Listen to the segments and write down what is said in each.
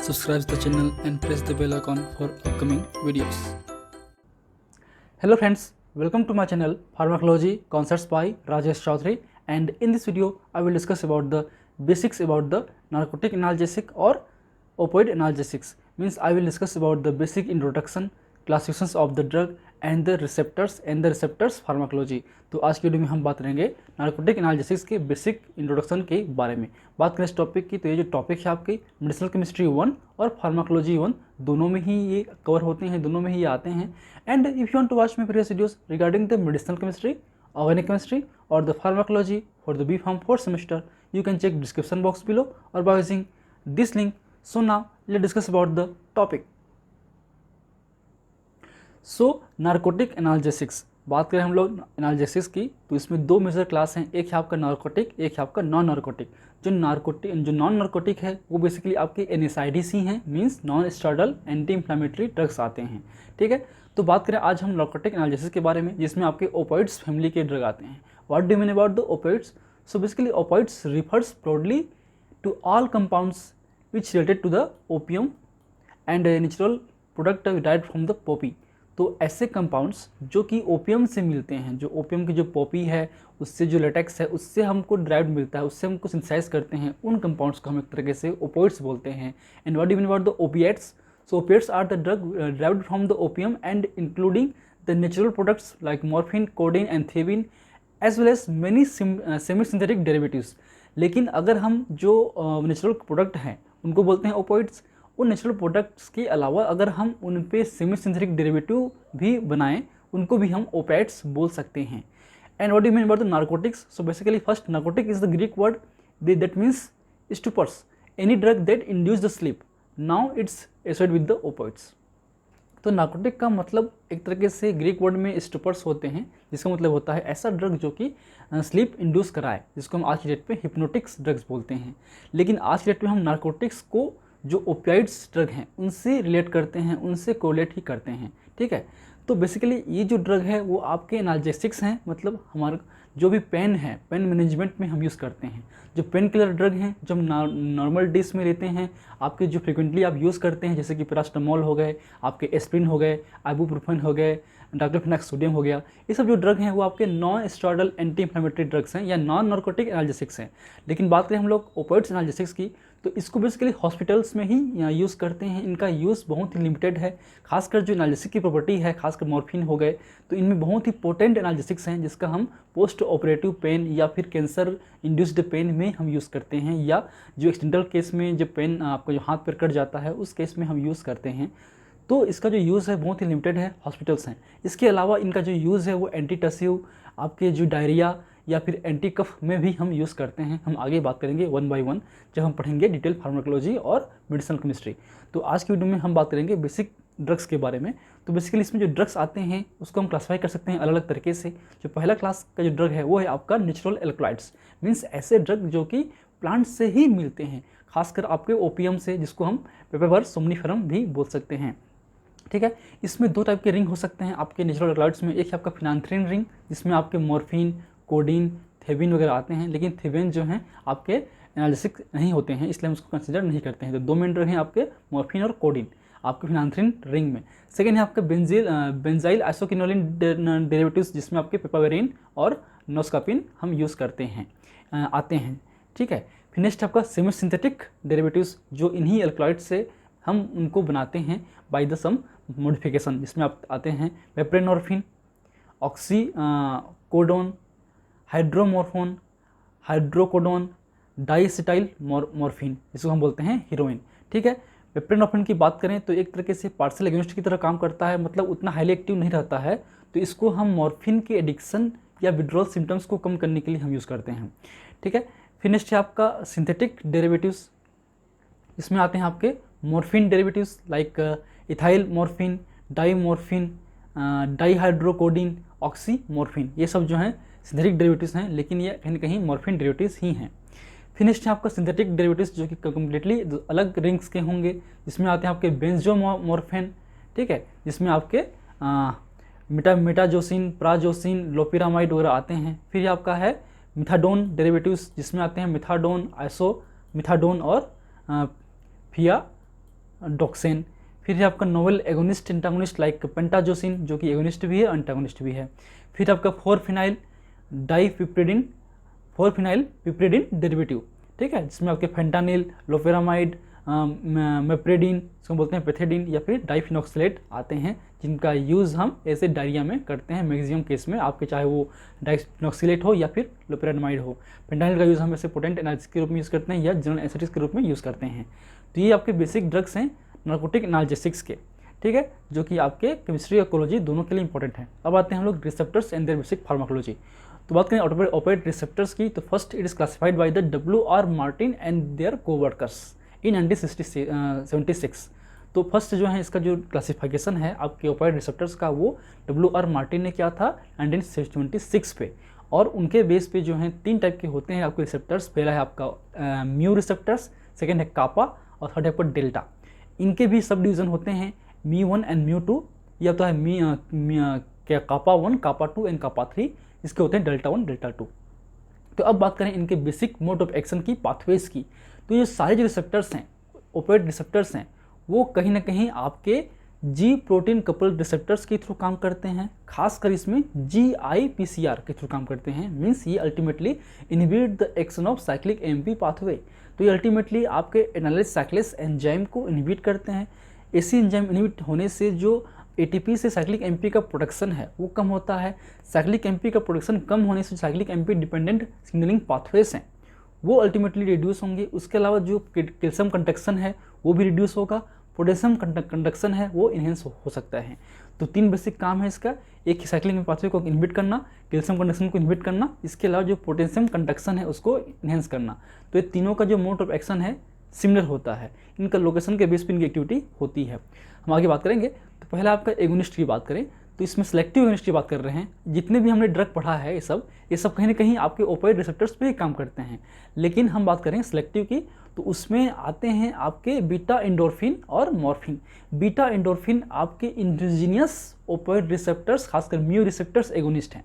subscribe the channel and press the bell icon for upcoming videos. Hello friends, welcome to my channel Pharmacology Concepts by Rajesh Chaudhary, and in this video I will discuss about the basics about the narcotic analgesic or opioid analgesics. Means I will discuss about the basic introduction, classifications of the drug and the receptors pharmacology. तो आज की video में हम बात करेंगे narcotic analysis के basic introduction के बारे में। बात करें इस टॉपिक की तो ये जो टॉपिक है आपकी मेडिसिनल केमिस्ट्री 1 और फार्माकोलॉजी 1 दोनों में ही ये कवर होते हैं, दोनों में ही आते हैं। And if you want to watch my previous videos regarding the medicinal chemistry, organic chemistry और the pharmacology for the B.Pharm 4th semester, you can check description box below or by using this link. So now let's discuss about the topic. So narcotic analgesics, बात करें हम लोग analgesics की तो इसमें दो major class हैं, एक है आपका नार्कोटिक, एक है आपका नॉन नार्कोटिक। जो नॉन नार्कोटिक है वो बेसिकली आपके NSAIDs ही हैं, means non steroidal anti inflammatory drugs आते हैं। ठीक है, तो बात करें आज हम नार्कोटिक एनाल्जेसिस के बारे में, जिसमें आपके ओपियोइड्स फैमिली के ड्रग आते हैं। What do mean about the opioids? So basically opioids refers broadly to all compounds which related to the opium and natural product डाइड फ्रॉम द पॉपी। तो ऐसे कंपाउंड्स जो कि ओपियम से मिलते हैं, जो ओपियम की जो पॉपी है उससे जो लेटेक्स है उससे हमको ड्राइव मिलता है, उससे हमको सिंथेसाइज करते हैं, उन कंपाउंड्स को हम एक तरीके से ओपियोइड्स बोलते हैं। And what do mean about the opiates? So opiates are the drug derived from the opium and including the natural products like morphine, codeine and thebaine as well as many semi synthetic derivatives. लेकिन अगर हम जो natural product हैं उनको बोलते हैं opioids, उन natural products के अलावा अगर हम उन पे सेमी सिंथेटिक डेरिवेटिव भी बनाएं उनको भी हम ओपिएट्स बोल सकते हैं। And what do you mean about the narcotics? So basically first narcotic is the Greek word that means stupors, any drug that induce the sleep. Now it's associated with the opioids. तो narcotic का मतलब एक तरीके से Greek word में स्टूपर्स होते हैं, जिसका मतलब होता है ऐसा ड्रग जो कि स्लीप इंड्यूस कराए, जिसको हम आज की डेट पे हिप्नोटिक्स ड्रग्स बोलते हैं। लेकिन आज की डेट में हम नार्कोटिक्स को जो ओपियोइड्स ड्रग हैं उनसे रिलेट करते हैं, उनसे कोरिलेट ही करते हैं। ठीक है, तो बेसिकली ये जो ड्रग है वो आपके एनाल्जेसिक्स हैं, मतलब हमारा जो भी पेन है, पेन मैनेजमेंट में हम यूज़ करते हैं। जो पेन किलर ड्रग हैं जो हम नॉर्मल डेज में लेते हैं, आपके जो फ्रिक्वेंटली आप यूज़ करते हैं, जैसे कि पैरास्टामोल हो गए, आपके एस्प्रिन हो गए, आइबुप्रोफेन हो गए, डाइक्लोफेनाक सोडियम हो गया, ये सब जो ड्रग हैं वो आपके non steroidal anti inflammatory drugs हैं या नॉन नार्कोटिक एनाल्जेसिक्स हैं। लेकिन बात करें हम लोग ओपियोइड्स एनाल्जेसिक्स की तो इसको बेसिकली हॉस्पिटल्स में ही यूज़ करते हैं। इनका यूज़ बहुत ही लिमिटेड है, खासकर जो एनाल्जेसिक की प्रॉपर्टी है, खासकर मॉर्फिन हो गए, तो इनमें बहुत ही पोटेंट एनाल्जेसिक्स हैं जिसका हम पोस्ट ऑपरेटिव पेन या फिर कैंसर इंड्यूस्ड पेन में हम यूज़ करते हैं, या जो एक्सीडेंटल केस में जो पेन आपका जो हाथ पैर कट जाता है उस केस में हम यूज़ करते हैं। तो इसका जो यूज़ है बहुत ही लिमिटेड है, हॉस्पिटल्स हैं। इसके अलावा इनका जो यूज़ है वो एंटी टसिव, आपके जो डायरिया या फिर एंटी कफ में भी हम यूज़ करते हैं। हम आगे बात करेंगे 1 by 1 जब हम पढ़ेंगे डिटेल फार्माकोलॉजी और मेडिसिनल केमिस्ट्री। तो आज की वीडियो में हम बात करेंगे बेसिक ड्रग्स के बारे में। तो बेसिकली इसमें जो ड्रग्स आते हैं उसको हम क्लासीफाई कर सकते हैं अलग अलग तरीके से। जो पहला क्लास का जो ड्रग है वो है आपका नेचुरल एल्कलॉइड्स, मीन्स ऐसे ड्रग जो कि प्लांट से ही मिलते हैं, खासकर आपके ओपियम से, जिसको हम पेपेवर सोमनीफेरम भी बोल सकते हैं। ठीक है, इसमें दो टाइप के रिंग हो सकते हैं आपके नेचुरल एल्कलॉइड्स में। एक है आपका फिनांथ्रीन रिंग जिसमें आपके मॉर्फिन, कोडीन, थेबिन वगैरह आते हैं, लेकिन थेबिन जो हैं आपके एनाल्जेसिक नहीं होते हैं, इसलिए हम उसको कंसिडर नहीं करते हैं। तो दो मेन ड्रग हैं आपके मॉर्फिन और कोडीन आपके फिनांथ्रीन रिंग में। सेकेंड है आपका बेंजाइल आइसोक्विनोलिन डेरिवेटिव्स जिसमें आपके पेपावेरिन और नोस्कापिन हम यूज़ करते हैं आते हैं। ठीक है, फिर नेक्स्ट आपका सेमी सिंथेटिक डेरिवेटिव्स जो इन्हीं एल्कलॉइड से हम उनको बनाते हैं बाय द सम मॉडिफिकेशन, जिसमें आप आते हैं पेप्रेनॉर्फिन, ऑक्सीकोडोन, हाइड्रोमॉर्फोन, हाइड्रोकोडोन, डाइएसिटाइल मॉर्फिन, जिसको हम बोलते हैं हीरोइन। ठीक है, पेप्रेनॉर्फिन की बात करें तो एक तरीके से पार्सल एगोनिस्ट की तरह काम करता है, मतलब उतना हाईली एक्टिव नहीं रहता है, तो इसको हम मॉर्फिन के एडिक्शन या विड्रॉल सिम्टम्स को कम करने के लिए हम यूज़ करते हैं। ठीक है, फिर नेक्स्ट है आपका सिंथेटिक डेरिवेटिव्स, इसमें आते हैं आपके morphine derivatives like ethyl morphine, diamorphine, dihydrocodeine, oxymorphine, ये सब जो हैं सिंथेटिक डेरिवेटिव्स हैं, लेकिन ये कहीं ना कहीं मॉर्फिन डेरिवेटिव्स ही हैं। फिर नेक्स्ट है आपका सिंथेटिक डेरिवेटिव्स जो कि कम्प्लीटली अलग रिंग्स के होंगे, जिसमें आते हैं आपके बेंजोमॉर्फिन, ठीक है, जिसमें आपके मेटाजोसिन, प्राजोसिन, लोपिरामाइड वगैरह आते हैं। फिर आपका है मिथाडोन डेरिवेटिव्स जिसमें आते हैं मिथाडोन, आइसोमिथाडोन और डॉक्सेन। फिर है आपका novel agonist antagonist like pentazocine जो कि एगोनिस्ट भी है एंटागोनिस्ट भी है। फिर आपका 4-फिनाइल डाइपिप्रिडिन, 4-फिनाइल पिप्रिडिन डेरिवेटिव, ठीक है, जिसमें आपके फेंटानिल, लोपेरामाइड, मेप्रेडिन, इसको बोलते हैं पेथेडिन, या फिर डाइफिनॉक्सिलेट आते हैं, जिनका यूज़ हम ऐसे डायरिया में करते हैं मैक्सिमम केस में आपके, चाहे वो डाइफिनॉक्सिलेट हो या फिर लोपेरामाइड हो। फेंटानिल का यूज़ हम ऐसे पोटेंट एनाल्जेसिक के रूप में यूज़ करते हैं या जनरल एनेस्थेटिक्स के रूप में यूज़ करते हैं। तो ये आपके बेसिक ड्रग्स हैं नार्कोटिक एनाल्जेसिक्स के, ठीक है, जो कि आपके केमिस्ट्री और इकोलॉजी दोनों के लिए इंपॉर्टेंट है। अब आते हैं हम लोग receptors and their basic pharmacology. तो बात करें ओपिएट रिसेप्टर्स की, तो first it is classified by the W.R. Martin and their coworkers in 1976। तो फर्स्ट जो है इसका जो क्लासिफिकेशन है आपके ओपिएट रिसेप्टर्स का, वो W.R. मार्टिन ने किया था 1976 पे, और उनके बेस पे जो हैं 3 टाइप के होते हैं आपके रिसेप्टर्स। पहला है आपका म्यू रिसेप्टर्स, सेकेंड है कापा, और थर्ड है आपका डेल्टा। इनके भी सब डिवीज़न होते हैं μ1 एंड μ2, या तो है कापा 1, कापा 2 एंड कापा 3, इसके होते हैं डेल्टा 1, डेल्टा 2। तो अब बात करें इनके बेसिक मोड ऑफ एक्शन की, पाथवेज की, तो ये सारे जो रिसेप्टर्स हैं, ओपिएट रिसेप्टर्स हैं, वो कहीं ना कहीं आपके जी प्रोटीन कपल्ड रिसेप्टर्स के थ्रू काम करते हैं, खासकर इसमें GIPCR के थ्रू काम करते हैं। मीन्स ये ultimately inhibit the action of cyclic AMP pathway. तो ये अल्टीमेटली आपके एनालिस साइक्लेस एंजाइम को इनहिबिट करते हैं। ऐसी एंजाइम इनहिबिट होने से जो ATP से साइक्लिक MP का प्रोडक्शन है वो कम होता है। साइक्लिक MP का प्रोडक्शन कम होने से cyclic MP dependent signalling pathways हैं वो अल्टीमेटली रिड्यूस होंगे। उसके अलावा जो कैल्शियम कंडक्शन है वो भी रिड्यूस होगा, पोटेशियम कंडक्शन है वो इन्हेंस हो सकता है। तो 3 बेसिक काम है इसका, एक साइक्लिक पाथवे को इनहिबिट करना, कैल्शियम कंडक्शन को इनहिबिट करना, इसके अलावा जो पोटेशियम कंडक्शन है उसको इन्हेंस करना। तो ये तीनों का जो मोड ऑफ एक्शन है सिमिलर होता है, इनका लोकेशन के बेस पर इनकी एक्टिविटी होती है। हम आगे बात करेंगे। तो पहला आपका एगोनिस्ट की बात करें तो इसमें सेलेक्टिव एगोनिस्ट की बात कर रहे हैं। जितने भी हमने ड्रग पढ़ा है ये सब कहीं ना कहीं आपके ओपिएट रिसेप्टर्स पे ही काम करते हैं, लेकिन हम बात करें सेलेक्टिव की तो उसमें आते हैं आपके बीटा एंडोर्फिन और मॉर्फिन। बीटा एंडोर्फिन आपके इंडिजीनियस ओपिएट रिसेप्टर्स, खासकर म्यू रिसेप्टर्स एगोनिस्ट हैं।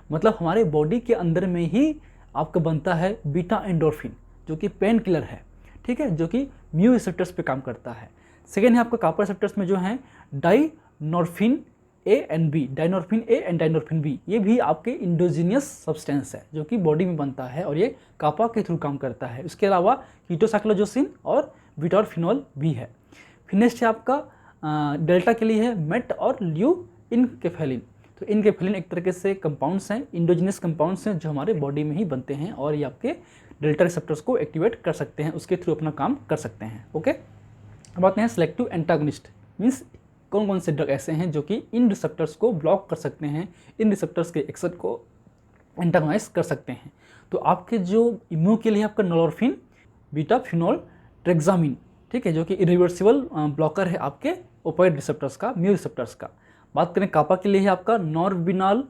मतलब हमारे बॉडी के अंदर में ही आपका बनता है बीटा एंडोर्फिन जो कि पेन किलर है, ठीक है, जो कि म्यू रिसेप्टर्स पे काम करता है। सेकेंड है आपका कापा रिसेप्टर्स में जो है dynorphin A and B, dynorphin A and dynorphin B, ये भी आपके इंडोजीनियस सब्सटेंस है जो कि बॉडी में बनता है और ये कापा के थ्रू काम करता है। इसके अलावा कीटोसाइक्लोजोसिन और बिटॉरफिनॉल भी है। फिर नेक्स्ट है आपका डेल्टा के लिए है मेट और ल्यू इनकेफेलिन। तो इनकेफेलिन एक तरीके से कंपाउंड्स हैं, इंडोजीनियस कंपाउंड्स हैं जो हमारे बॉडी में ही बनते हैं और ये आपके डेल्टा रिसेप्टर्स को एक्टिवेट कर सकते हैं, उसके थ्रू अपना काम कर सकते हैं। ओके, अब आते हैं सेलेक्टिव एंटागोनिस्ट। मीन्स कौन कौन से ड्रग ऐसे हैं जो कि इन रिसेप्टर्स को ब्लॉक कर सकते हैं, इन रिसेप्टर्स के एक्शन को एंटागोनाइज कर सकते हैं। तो आपके जो इम्यू के लिए आपका नॉर्फिन, बीटा फिनोल ट्रेक्सामिन, ठीक है, जो कि इरिवर्सिबल ब्लॉकर है आपके ओपिएट रिसेप्टर्स का, म्यू रिसेप्टर्स का। बात करें कापा के लिए है आपका नॉरबिनॉल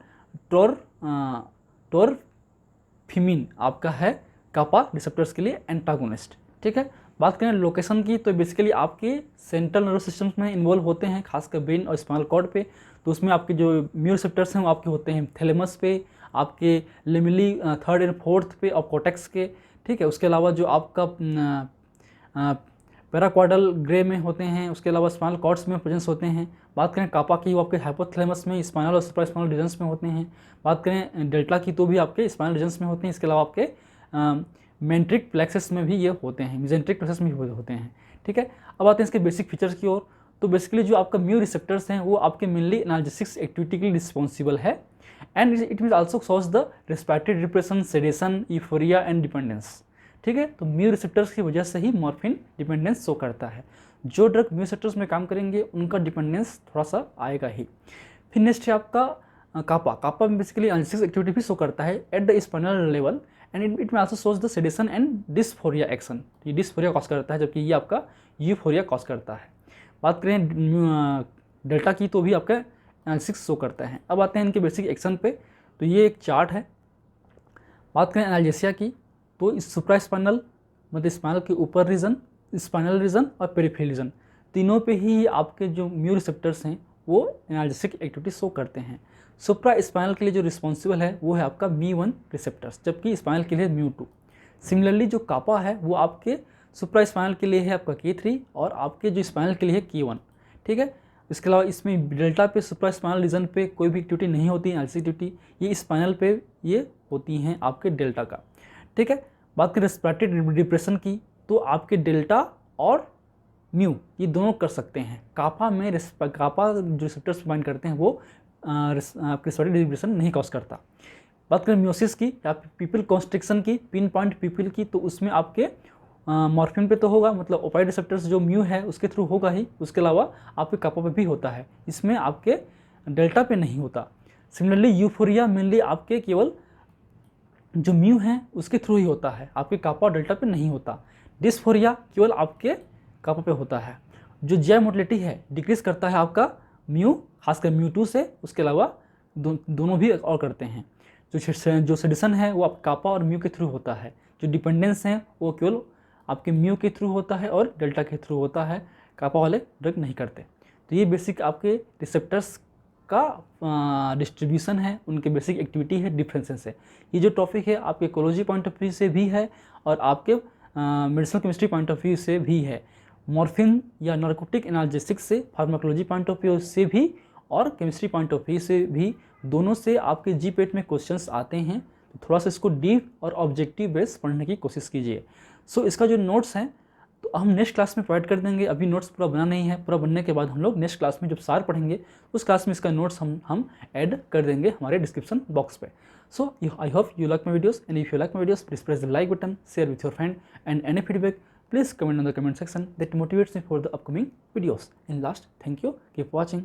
टोरफिमिन, आपका है कापा रिसेप्टर्स के लिए एंटागोनिस्ट, ठीक है। बात करें लोकेशन की तो बेसिकली आपके सेंट्रल नर्वस सिस्टम्स में इन्वॉल्व होते हैं, खासकर ब्रेन और स्पाइनल कॉर्ड पे। तो उसमें आपके जो म्यू रिसेप्टर्स हैं वो आपके होते हैं थैलेमस पे, आपके लेमिली 3rd एंड 4th पे और कोर्टेक्स के, ठीक है। उसके अलावा जो आपका पैराक्वार्डल ग्रे में होते हैं, उसके अलावा स्पाइनल कॉर्ड्स में प्रेजेंस होते हैं। बात करें कापा की वो आपके हाइपोथैलेमस में, स्पाइनल और सुप्रास्पाइनल रीजन्स में होते हैं। बात करें डेल्टा की तो भी आपके स्पाइनल रीजन्स में होते हैं। इसके अलावा आपके मेंट्रिक प्लेक्सस में भी ये होते हैं, मेजेंट्रिक प्लेक्सस में भी होते हैं, ठीक है। अब आते हैं इसके बेसिक फीचर्स की ओर। तो बेसिकली जो आपका म्यू रिसेप्टर्स हैं वो आपके मेनली एनाल्जेसिक्स एक्टिविटी के लिए रिस्पॉन्सिबल है and it will also cause the respiratory depression, sedation, euphoria and dependence, ठीक है। तो म्यू रिसेप्टर्स की वजह से ही मॉर्फिन डिपेंडेंस शो करता है। जो ड्रग म्यू रिसेप्टर्स में काम करेंगे उनका डिपेंडेंस थोड़ा सा आएगा ही। फिर नेक्स्ट है आपका कापा में बेसिकली एनाल्जेसिक्स एक्टिविटी भी शो करता है at the spinal level and it में also shows the sedation and dysphoria action. ये डिस्फोरिया कॉज करता है जबकि ये आपका यूफोरिया कॉज करता है। बात करें डेल्टा की तो भी आपका एनाल्जेसिक्स शो करता है। अब आते हैं इनके बेसिक एक्शन पे। तो ये एक चार्ट है। बात करें एनाल्जेसिया की तो इस सुप्रास्पाइनल मतलब स्पाइनल के ऊपर रीजन, स्पाइनल रीजन और पेरिफेरल रीजन, तीनों पे ही आपके जो म्यू रिसेप्टर्स हैं वो एनाल्जेसिक एक्टिविटी शो करते हैं। सुप्रा स्पाइनल के लिए जो रिस्पॉन्सिबल है वो है आपका μ1 रिसेप्टर्स, जबकि स्पाइनल के लिए μ2। सिमिलरली जो कापा है वो आपके सुप्रा स्पाइनल के लिए है आपका K3 और आपके जो स्पाइनल के लिए है K1, ठीक है। इसके अलावा इसमें डेल्टा पे सुप्रा स्पाइनल रीजन पे कोई भी एक्टिविटी नहीं होती है, एलसी एक्टिविटी, ये स्पाइनल पे ये होती हैं आपके डेल्टा का, ठीक है। बात करें रेस्पिरेटरी डिप्रेशन की, तो आपके डेल्टा और म्यू ये दोनों कर सकते हैं। कापा में कापा जो रिसेप्टर्स बाइंड करते हैं वो आपके रेस्पिरेटरी डिप्रेशन नहीं कॉज करता। बात करें म्योसिस की या पीपल कॉन्स्ट्रिक्शन की, पिन पॉइंट पीपल की, तो उसमें आपके मॉर्फिन पे तो होगा, मतलब ओपाइड रिसेप्टर्स जो म्यू है उसके थ्रू होगा ही, उसके अलावा आपके कापा पे भी होता है, इसमें आपके डेल्टा पे नहीं होता। सिमिलरली यूफोरिया मेनली आपके केवल जो म्यू है उसके थ्रू ही होता है, आपके कापा और डेल्टा पे नहीं होता। डिस्फोरिया केवल आपके कापा पे होता है। जो जीआई मोटिलिटी है डिक्रीज करता है आपका म्यू, खासकर म्यू 2 से, उसके अलावा दोनों भी और करते हैं। जो सेडिशन है वो आप कापा और म्यू के थ्रू होता है। जो डिपेंडेंस है वो केवल आपके म्यू के थ्रू होता है और डेल्टा के थ्रू होता है, कापा वाले ड्रग नहीं करते। तो ये बेसिक आपके रिसेप्टर्स का डिस्ट्रीब्यूशन है, उनके बेसिक एक्टिविटी है, डिफरेंसेस है। ये जो टॉपिक है आपके इकोलॉजी पॉइंट ऑफ व्यू से भी है और आपके medicinal chemistry point of view से भी है। मॉर्फिन या नार्कोटिक एनाल्जेसिक से फार्माकोलॉजी पॉइंट ऑफ व्यू से भी और केमिस्ट्री पॉइंट ऑफ व्यू से भी, दोनों से आपके जीपेट में क्वेश्चंस आते हैं। तो थोड़ा सा इसको डीप और ऑब्जेक्टिव बेस पढ़ने की कोशिश कीजिए। सो इसका जो नोट्स हैं तो हम नेक्स्ट क्लास में प्रोवाइड कर देंगे। अभी नोट्स पूरा बना नहीं है, पूरा बनने के बाद हम लोग नेक्स्ट क्लास में जब सार पढ़ेंगे उस क्लास में इसका नोट्स हम ऐड कर देंगे हमारे डिस्क्रिप्शन बॉक्स पे। So I hope you like my videos, and if you like my videos please press the like button, share with your friend, and any feedback please comment on the comment section that motivates me for the upcoming videos. And last, thank you, keep watching.